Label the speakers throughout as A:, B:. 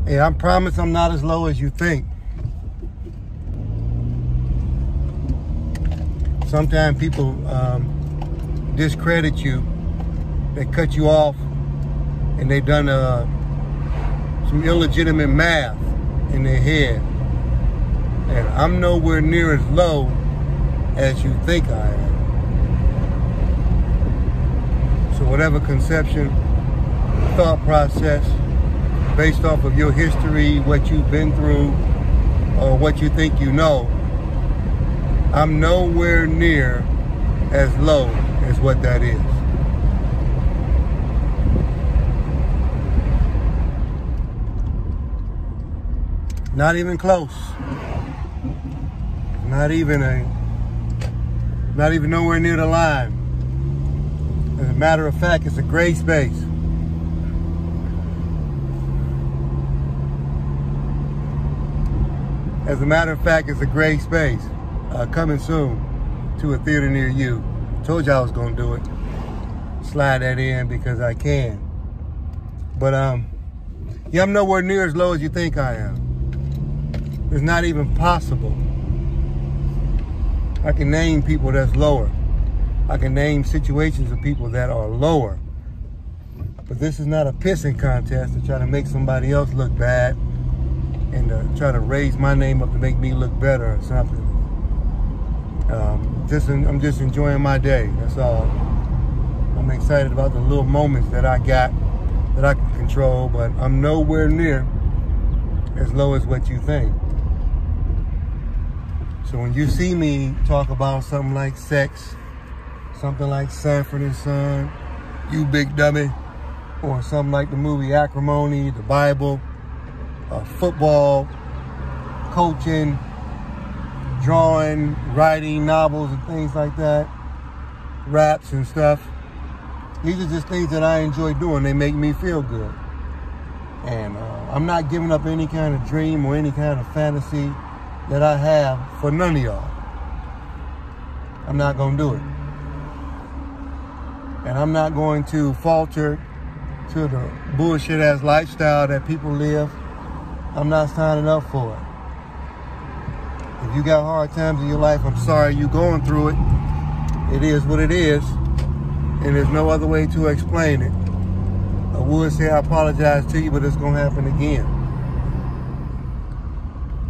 A: Hey, I promise I'm not as low as you think. Sometimes people discredit you. They cut you off, and they done some illegitimate math in their head. And I'm nowhere near as low as you think I am. So whatever conception, thought process, based off of your history, what you've been through, or what you think you know, I'm nowhere near as low as what that is. Not even close. Not even nowhere near the line. As a matter of fact, it's a gray space. As a matter of fact, it's a gray space. Coming soon to a theater near you. Told you I was gonna do it. Slide that in because I can. But yeah, I'm nowhere near as low as you think I am. It's not even possible. I can name people that's lower. I can name situations of people that are lower. But this is not a pissing contest to try to make somebody else look bad and to try to raise my name up to make me look better or something. I'm just enjoying my day, that's all. I'm excited about the little moments that I got that I can control, but I'm nowhere near as low as what you think. So when you see me talk about something like sex, something like Sanford and Son, You Big Dummy, or something like the movie Acrimony, the Bible, football, coaching, drawing, writing novels and things like that, raps and stuff. These are just things that I enjoy doing. They make me feel good. And I'm not giving up any kind of dream or any kind of fantasy that I have for none of y'all. I'm not gonna do it. And I'm not going to falter to the bullshit ass lifestyle that people live. I'm not signing up for it. If you got hard times in your life, I'm sorry you're going through it. It is what it is, and there's no other way to explain it. I would say I apologize to you, but it's gonna happen again.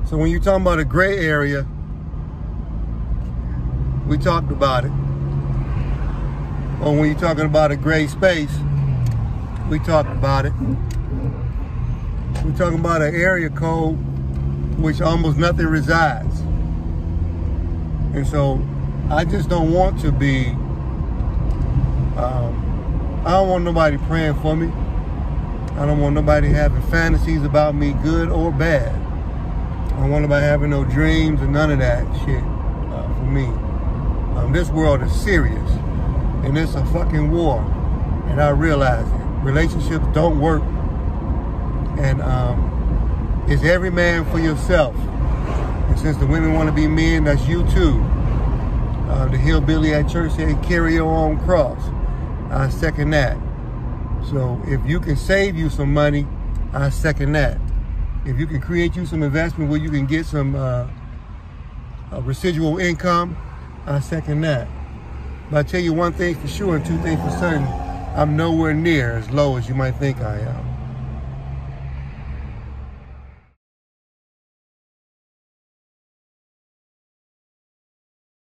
A: So when you're talking about a gray area, we talked about it. Or when you're talking about a gray space, we talked about it. We're talking about an area code which almost nothing resides. And so I just don't want to be, I don't want nobody praying for me. I don't want nobody having fantasies about me, good or bad. I don't want nobody having no dreams or none of that shit for me. This world is serious, and it's a fucking war, and I realize it. Relationships don't work, and it's every man for yourself. And since the women want to be men, that's you too. The hillbilly at church said, carry your own cross. I second that. So if you can save you some money, I second that. If you can create you some investment where you can get some residual income, I second that. But I tell you one thing for sure and two things for certain, I'm nowhere near as low as you might think I am.